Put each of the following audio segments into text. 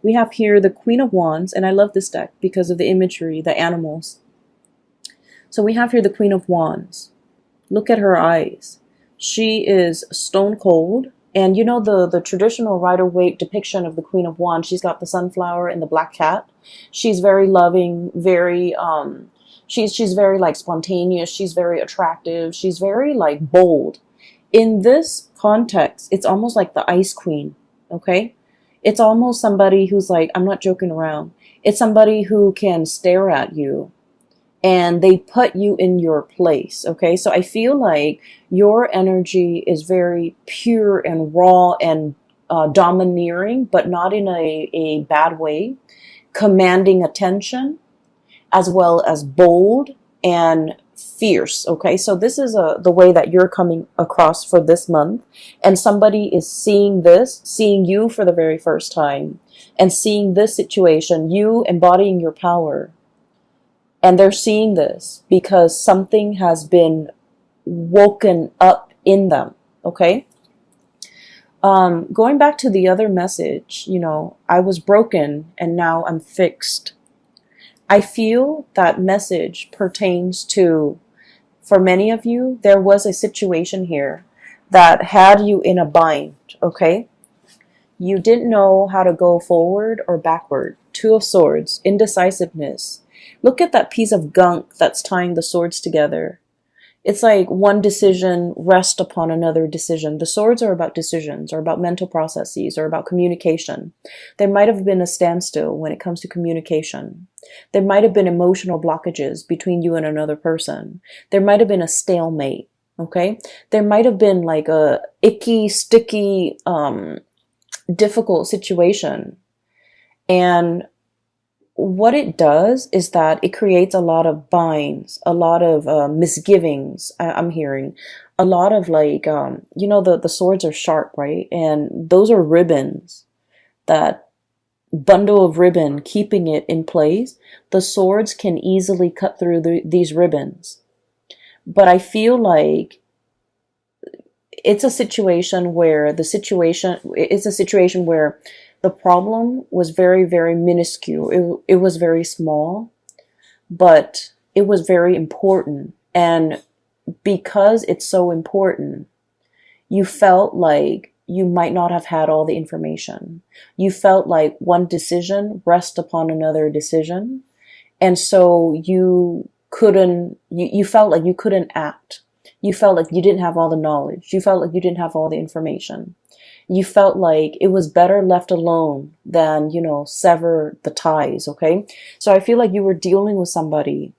We have here the Queen of Wands, and I love this deck because of the imagery, the animals. So we have here the Queen of Wands. Look at her eyes. She is stone cold. And you know the traditional Rider-Waite depiction of the Queen of Wands, she's got the sunflower and the black cat. She's very loving, very she's very like spontaneous, she's very attractive, she's very like bold. In this context, it's almost like the Ice Queen, okay? It's almost somebody who's like, I'm not joking around. It's somebody who can stare at you and they put you in your place, okay? So I feel like your energy is very pure and raw and domineering, but not in a bad way, commanding attention, as well as bold and fierce, okay? So this is the way that you're coming across for this month, and somebody is seeing this, seeing you for the very first time, and seeing this situation, you embodying your power. And they're seeing this because something has been woken up in them, okay? Going back to the other message, you know, I was broken and now I'm fixed. I feel that message pertains to, for many of you, there was a situation here that had you in a bind, okay? You didn't know how to go forward or backward. Two of Swords, indecisiveness. Look at that piece of gunk that's tying the swords together. It's like one decision rests upon another decision. The swords are about decisions, or about mental processes, or about communication. There might have been a standstill when it comes to communication. There might have been emotional blockages between you and another person. There might have been a stalemate, okay? There might have been like a icky, sticky, difficult situation. And what it does is that it creates a lot of binds, a lot of misgivings. I'm hearing a lot of like, you know, the swords are sharp, right? And those are ribbons, that bundle of ribbon keeping it in place. The swords can easily cut through these ribbons. But I feel like it's a situation where the problem was very, very minuscule. It was very small, but it was very important. And because it's so important, you felt like you might not have had all the information. You felt like one decision rests upon another decision. And so you felt like you couldn't act. You felt like you didn't have all the knowledge. You felt like you didn't have all the information. You felt like it was better left alone than, you know, sever the ties, okay? So I feel like you were dealing with somebody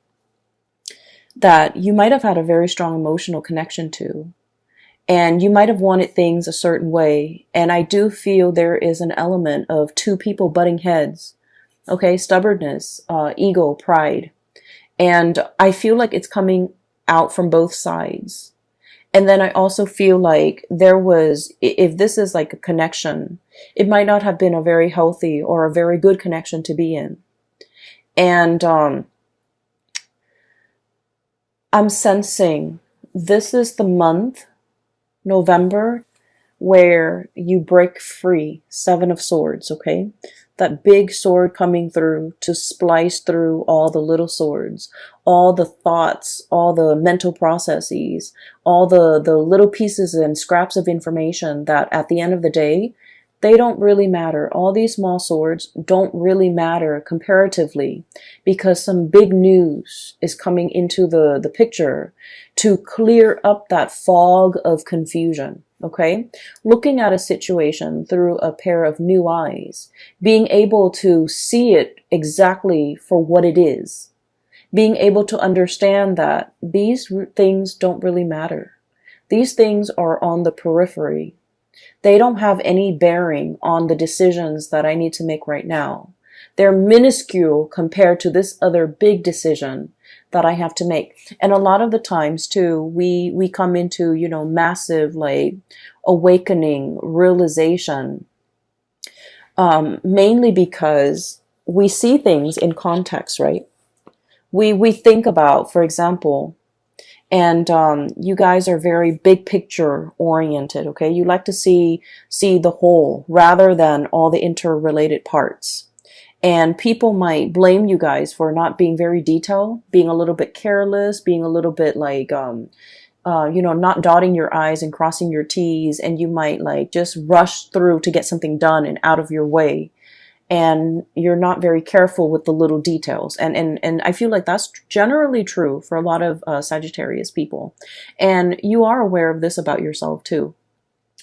that you might have had a very strong emotional connection to, and you might have wanted things a certain way. And I do feel there is an element of two people butting heads, okay? Stubbornness, ego, pride. And I feel like it's coming out from both sides. And then I also feel like there was, if this is like a connection, it might not have been a very healthy or a very good connection to be in. And I'm sensing this is the month, November, where you break free. Seven of Swords, okay? That big sword coming through to splice through all the little swords, all the thoughts, all the mental processes, all the little pieces and scraps of information that at the end of the day, they don't really matter. All these small swords don't really matter comparatively, because some big news is coming into the picture to clear up that fog of confusion. Okay, looking at a situation through a pair of new eyes, being able to see it exactly for what it is, being able to understand that these things don't really matter. These things are on the periphery. They don't have any bearing on the decisions that I need to make right now. They're minuscule compared to this other big decision that I have to make. And a lot of the times too, we come into, you know, massive like awakening, realization, mainly because we see things in context, right? We think about, for example, And you guys are very big picture oriented, okay? You like to see the whole rather than all the interrelated parts. And people might blame you guys for not being very detailed, being a little bit careless, being a little bit like, not dotting your I's and crossing your T's, and you might like just rush through to get something done and out of your way. And you're not very careful with the little details. And I feel like that's generally true for a lot of Sagittarius people. And you are aware of this about yourself too.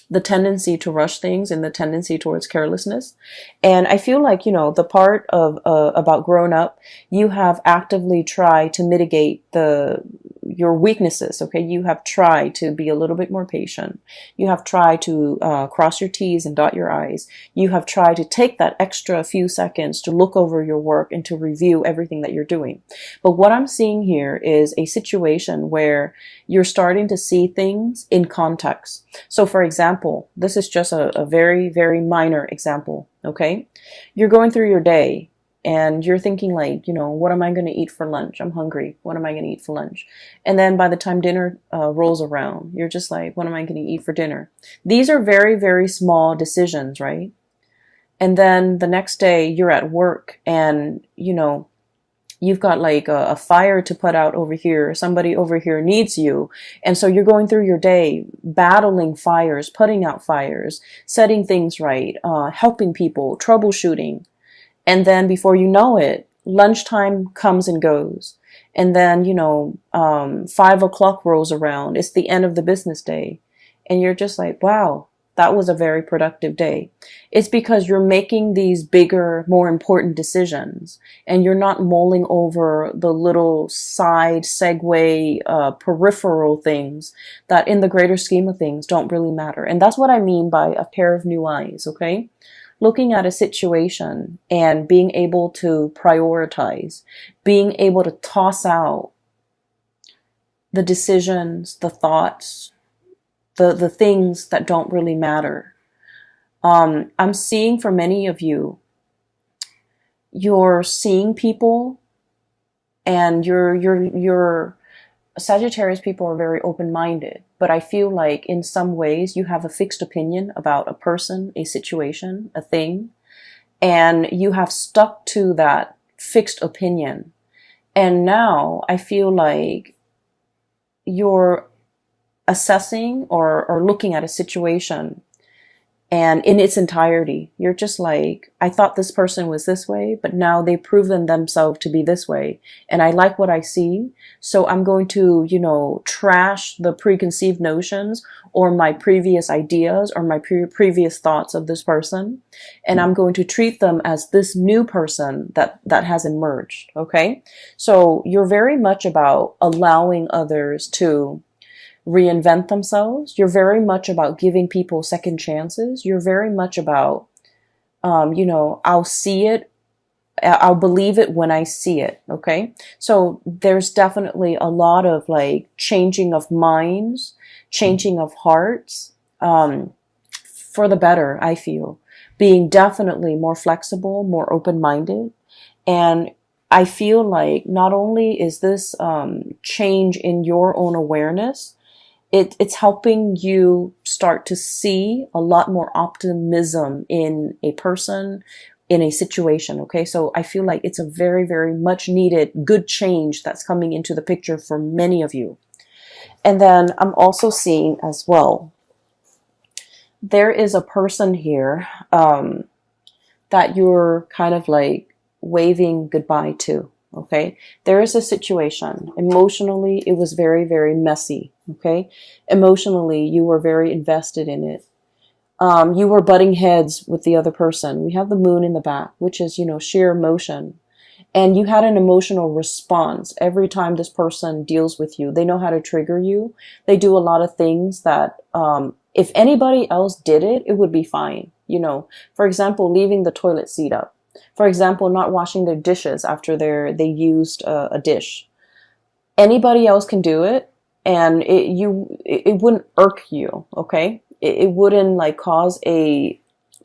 The tendency to rush things and the tendency towards carelessness. And I feel like, the part of about grown up, you have actively tried to mitigate your weaknesses, okay? You have tried to be a little bit more patient. You have tried to cross your T's and dot your I's. You have tried to take that extra few seconds to look over your work and to review everything that you're doing. But what I'm seeing here is a situation where you're starting to see things in context. So for example, this is just a very, very minor example, okay? You're going through your day and you're thinking like, what am I going to eat for lunch? I'm hungry. What am I going to eat for lunch? And then by the time dinner rolls around, you're just like, what am I going to eat for dinner? These are very, very small decisions, right? And then the next day you're at work and, you've got like a fire to put out over here. Somebody over here needs you. And so you're going through your day battling fires, putting out fires, setting things right, helping people, troubleshooting. And then before you know it, lunchtime comes and goes. And then, 5 o'clock rolls around. It's the end of the business day. And you're just like, wow, that was a very productive day. It's because you're making these bigger, more important decisions. And you're not mulling over the little side segue, peripheral things that in the greater scheme of things don't really matter. And that's what I mean by a pair of new eyes, okay? Looking at a situation and being able to prioritize, being able to toss out the decisions, the thoughts, the things that don't really matter. I'm seeing for many of you, you're seeing people and you're Sagittarius people are very open-minded, but I feel like in some ways you have a fixed opinion about a person, a situation, a thing, and you have stuck to that fixed opinion. And now I feel like you're assessing or looking at a situation and in its entirety, you're just like, I thought this person was this way, but now they've proven themselves to be this way. And I like what I see. So I'm going to, trash the preconceived notions or my previous ideas or my previous thoughts of this person. And I'm going to treat them as this new person that has emerged. Okay. So you're very much about allowing others to reinvent themselves. You're very much about giving people second chances. You're very much about, I'll see it. I'll believe it when I see it. Okay. So there's definitely a lot of like changing of minds, changing of hearts, for the better, I feel. Being definitely more flexible, more open-minded. And I feel like not only is this, change in your own awareness, it's helping you start to see a lot more optimism in a person, in a situation. Okay. So I feel like it's a very, very much needed good change that's coming into the picture for many of you. And then I'm also seeing as well, there is a person here, that you're kind of like waving goodbye to. Okay. There is a situation. Emotionally, it was very, very messy. Okay. Emotionally, you were very invested in it. You were butting heads with the other person. We have the moon in the back, which is, sheer emotion. And you had an emotional response every time this person deals with you. They know how to trigger you. They do a lot of things that, if anybody else did it, it would be fine. For example, leaving the toilet seat up. For example, not washing their dishes after they used a dish. Anybody else can do it, and it wouldn't irk you, okay? It wouldn't like cause a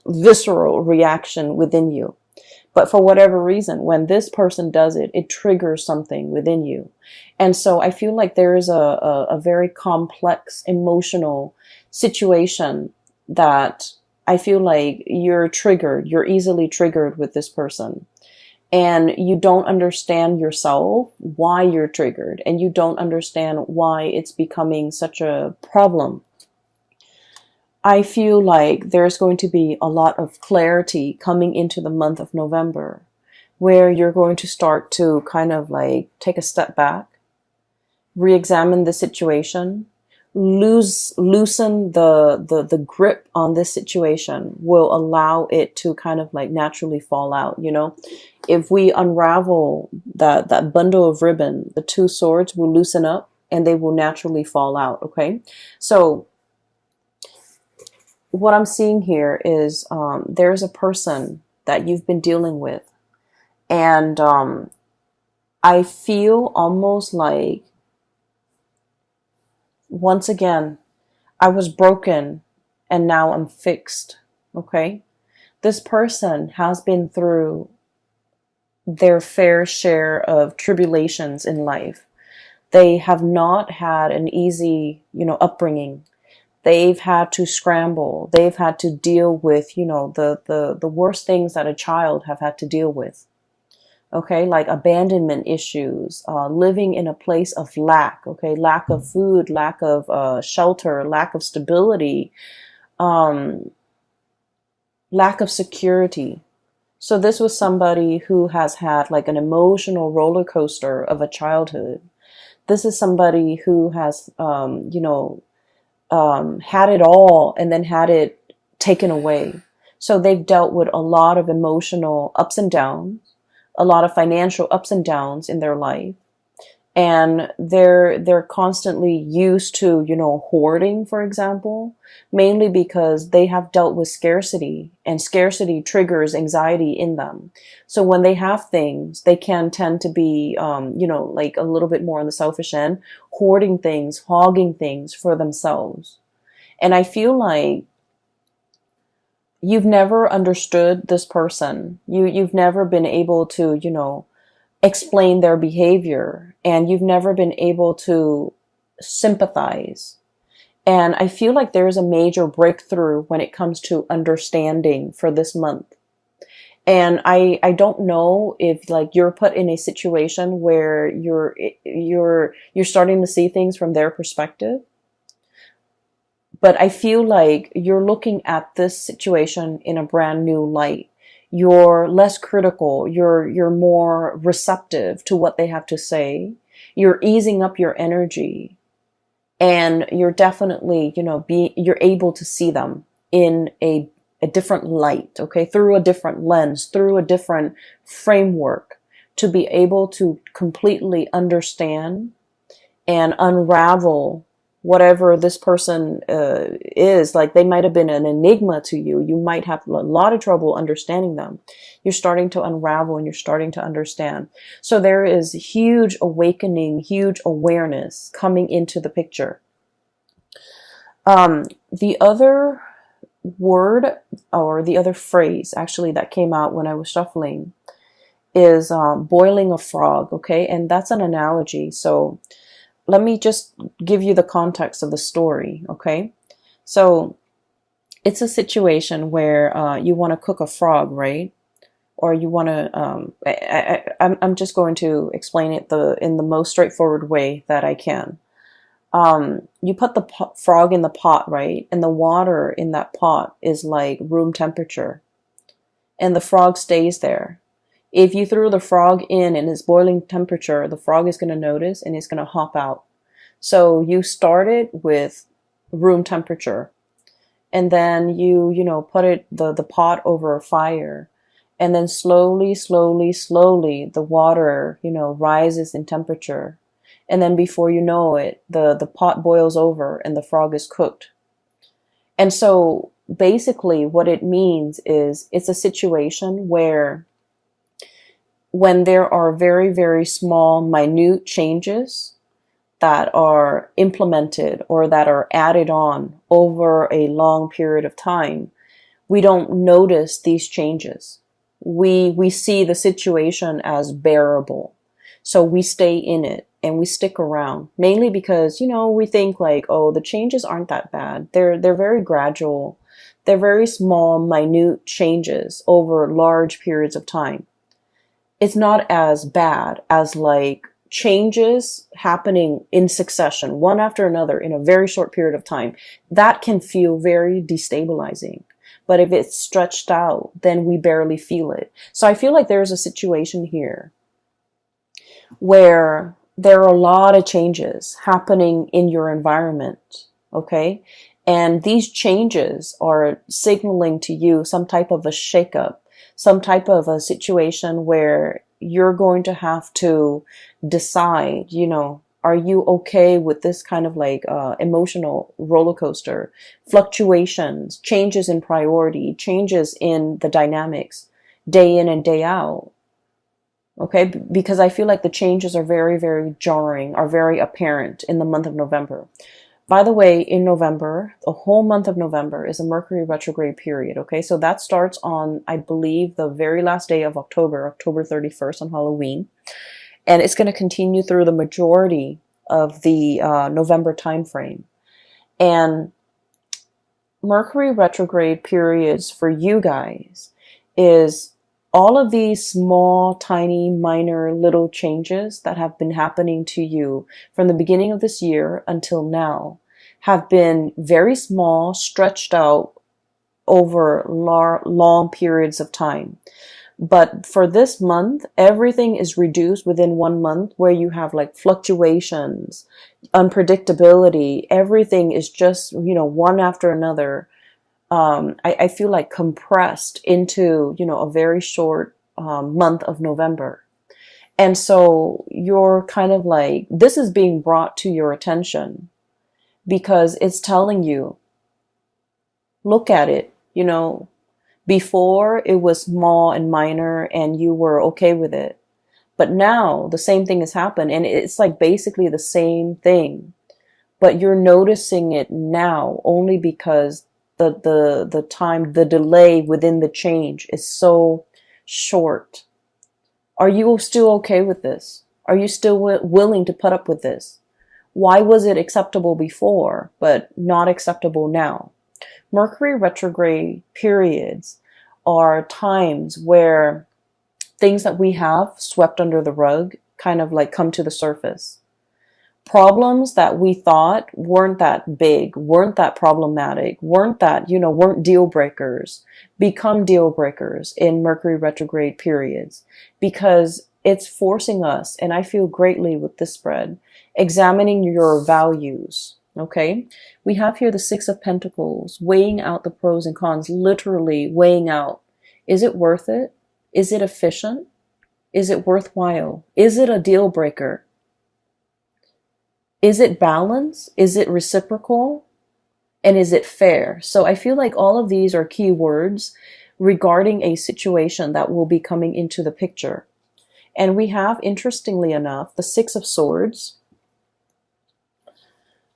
visceral reaction within you. But for whatever reason, when this person does it, it triggers something within you. And so I feel like there is a very complex emotional situation that I feel like you're easily triggered with this person. And you don't understand yourself why you're triggered, and you don't understand why it's becoming such a problem. I feel like there's going to be a lot of clarity coming into the month of November, where you're going to start to kind of like take a step back, re-examine the situation, loosen the grip on this situation will allow it to kind of like naturally fall out. If we unravel that bundle of ribbon, the two swords will loosen up and they will naturally fall out. Okay, so what I'm seeing here is there's a person that you've been dealing with, and I feel almost like, once again, I was broken and now I'm fixed. Okay, this person has been through their fair share of tribulations in life. They have not had an easy, upbringing. They've had to scramble. They've had to deal with, the worst things that a child have had to deal with. Okay, like abandonment issues, living in a place of lack. Okay, lack of food, lack of shelter, lack of stability, lack of security. So this was somebody who has had like an emotional roller coaster of a childhood. This is somebody who has, had it all and then had it taken away. So they've dealt with a lot of emotional ups and downs, a lot of financial ups and downs in their life. And they're constantly used to, hoarding, for example, mainly because they have dealt with scarcity, and scarcity triggers anxiety in them. So when they have things, they can tend to be, like a little bit more on the selfish end, hoarding things, hogging things for themselves. And I feel like you've never understood this person. You've never been able to, explain their behavior, and you've never been able to sympathize. And I feel like there's a major breakthrough when it comes to understanding for this month. And I don't know if like you're put in a situation where you're starting to see things from their perspective. But I feel like you're looking at this situation in a brand new light. You're less critical. You're more receptive to what they have to say. You're easing up your energy, and you're definitely, you're able to see them in a different light, okay, through a different lens, through a different framework, to be able to completely understand and unravel whatever this person is. Like, they might have been an enigma to you. You might have a lot of trouble understanding them. You're starting to unravel and you're starting to understand. So there is huge awakening, huge awareness coming into the picture. The other word, or the other phrase actually that came out when I was shuffling, is boiling a frog. Okay, and that's an analogy. So let me just give you the context of the story, okay? So it's a situation where you want to cook a frog, right? Or you want to, I'm just going to explain it in the most straightforward way that I can. You put the frog in the pot, right? And the water in that pot is like room temperature. And the frog stays there. If you threw the frog in and it's boiling temperature, the frog is going to notice and it's going to hop out. So you started with room temperature, and then you put the pot over a fire, and then slowly the water, rises in temperature. And then before you know it, the pot boils over and the frog is cooked. And so basically what it means is it's a situation where, when there are very, very small, minute changes that are implemented or that are added on over a long period of time, we don't notice these changes. we see the situation as bearable. So we stay in it and we stick around, mainly because, we think like, oh, the changes aren't that bad. They're very gradual. They're very small, minute changes over large periods of time. It's not as bad as like changes happening in succession, one after another in a very short period of time. That can feel very destabilizing. But if it's stretched out, then we barely feel it. So I feel like there's a situation here where there are a lot of changes happening in your environment, okay? And these changes are signaling to you some type of a shakeup, some type of a situation where you're going to have to decide, are you okay with this kind of like emotional roller coaster, fluctuations, changes in priority, changes in the dynamics, day in and day out? Okay, because I feel like the changes are very, very jarring, are very apparent in the month of November. By the way, in November, the whole month of November is a Mercury retrograde period. Okay, so that starts on, I believe, the very last day of October, October 31st on Halloween. And it's going to continue through the majority of the November timeframe. And Mercury retrograde periods for you guys is all of these small, tiny, minor, little changes that have been happening to you from the beginning of this year until now have been very small, stretched out over long periods of time. But for this month, everything is reduced within 1 month, where you have like fluctuations, unpredictability. Everything is just, one after another. I feel like compressed into, a very short month of November. And so you're kind of like, this is being brought to your attention because it's telling you, look at it, before it was small and minor and you were okay with it. But now the same thing has happened and it's like basically the same thing, but you're noticing it now only because the time, the delay within the change is so short. Are you still okay with this? Are you still willing to put up with this? Why was it acceptable before, but not acceptable now? Mercury retrograde periods are times where things that we have swept under the rug kind of like come to the surface. Problems that we thought weren't that big, weren't that problematic, weren't deal breakers, become deal breakers in Mercury retrograde periods because it's forcing us, and I feel greatly with this spread, examining your values. Okay, we have here the Six of Pentacles, weighing out the pros and cons, literally weighing out. Is it worth it? Is it efficient? Is it worthwhile? Is it a deal breaker? Is it balanced? Is it reciprocal? And is it fair? So I feel like all of these are key words regarding a situation that will be coming into the picture. And we have, interestingly enough, the Six of Swords.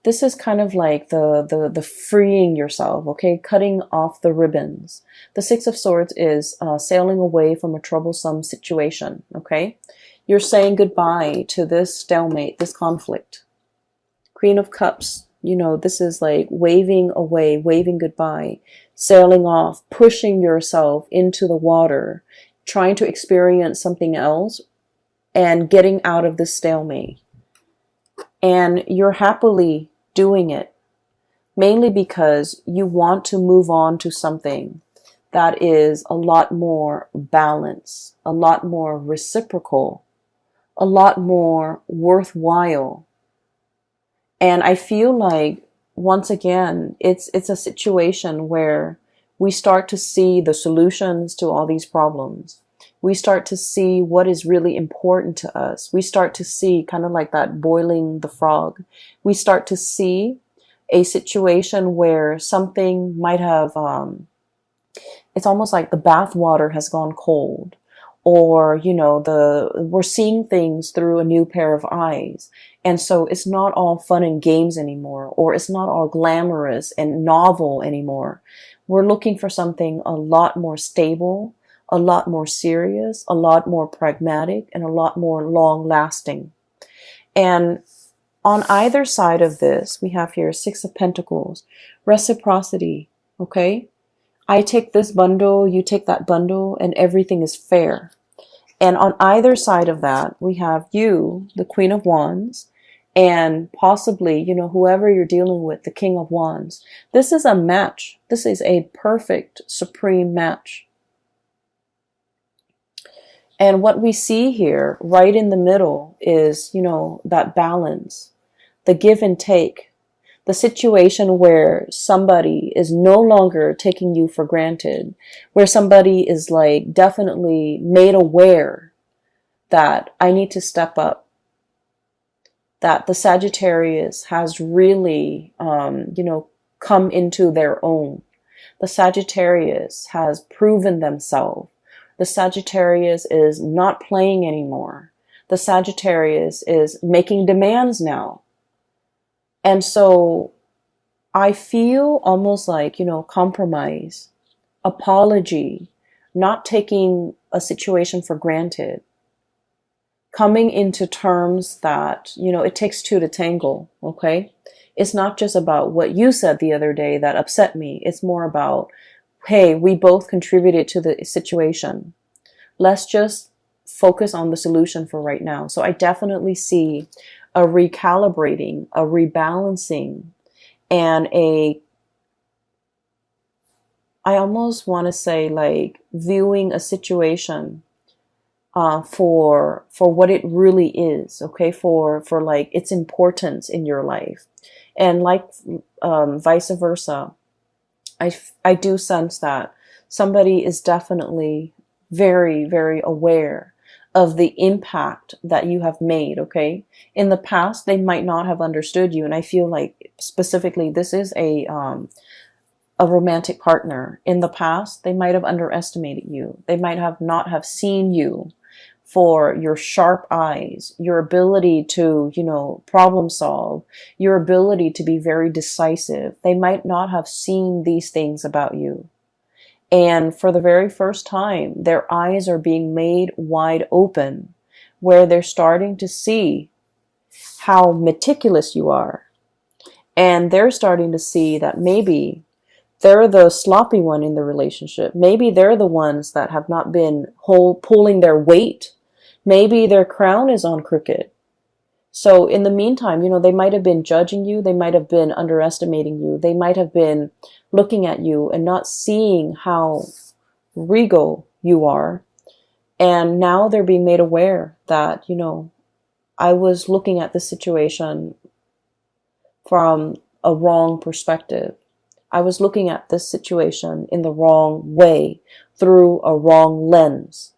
This is kind of like the freeing yourself, okay? Cutting off the ribbons. The Six of Swords is sailing away from a troublesome situation, okay? You're saying goodbye to this stalemate, this conflict. Queen of Cups, this is like waving away, waving goodbye, sailing off, pushing yourself into the water, trying to experience something else and getting out of this stalemate. And you're happily doing it, mainly because you want to move on to something that is a lot more balanced, a lot more reciprocal, a lot more worthwhile. And I feel like, once again, it's a situation where we start to see the solutions to all these problems. We start to see what is really important to us. We start to see kind of like that boiling the frog. We start to see a situation where something might have, it's almost like the bath water has gone cold, or, we're seeing things through a new pair of eyes. And so it's not all fun and games anymore, or it's not all glamorous and novel anymore. We're looking for something a lot more stable, a lot more serious, a lot more pragmatic, and a lot more long lasting. And on either side of this, we have here Six of Pentacles, reciprocity, okay? I take this bundle, you take that bundle, and everything is fair. And on either side of that, we have you, the Queen of Wands, and possibly, you know, whoever you're dealing with, the King of Wands. This is a match. This is a perfect, supreme match. And what we see here, right in the middle, is, you know, that balance, the give and take, the situation where somebody is no longer taking you for granted, where somebody is like definitely made aware that I need to step up, that the Sagittarius has really, you know, come into their own. The Sagittarius has proven themselves. The Sagittarius is not playing anymore. The Sagittarius is making demands now. And so I feel almost like, you know, compromise, apology, not taking a situation for granted, coming into terms that, you know, it takes two to tangle, okay? It's not just about what you said the other day that upset me. It's more about, hey, we both contributed to the situation. Let's just focus on the solution for right now. So I definitely see a recalibrating, a rebalancing, and I almost want to say like viewing a situation for what it really is, okay, for like its importance in your life, and like vice versa. I do sense that somebody is definitely very, very aware of the impact that you have made, okay? In the past, they might not have understood you, and I feel like specifically this is a romantic partner. In the past, they might have underestimated you. They might have not have seen you for your sharp eyes, your ability to, you know, problem solve, your ability to be very decisive. They might not have seen these things about you. And for the very first time, their eyes are being made wide open, where they're starting to see how meticulous you are. And they're starting to see that maybe they're the sloppy one in the relationship. Maybe they're the ones that have not been pulling their weight. Maybe their crown is on crooked. So in the meantime, you know, they might have been judging you. They might have been underestimating you. They might have been looking at you and not seeing how regal you are. And now they're being made aware that, you know, I was looking at the situation from a wrong perspective. I was looking at this situation in the wrong way, through a wrong lens.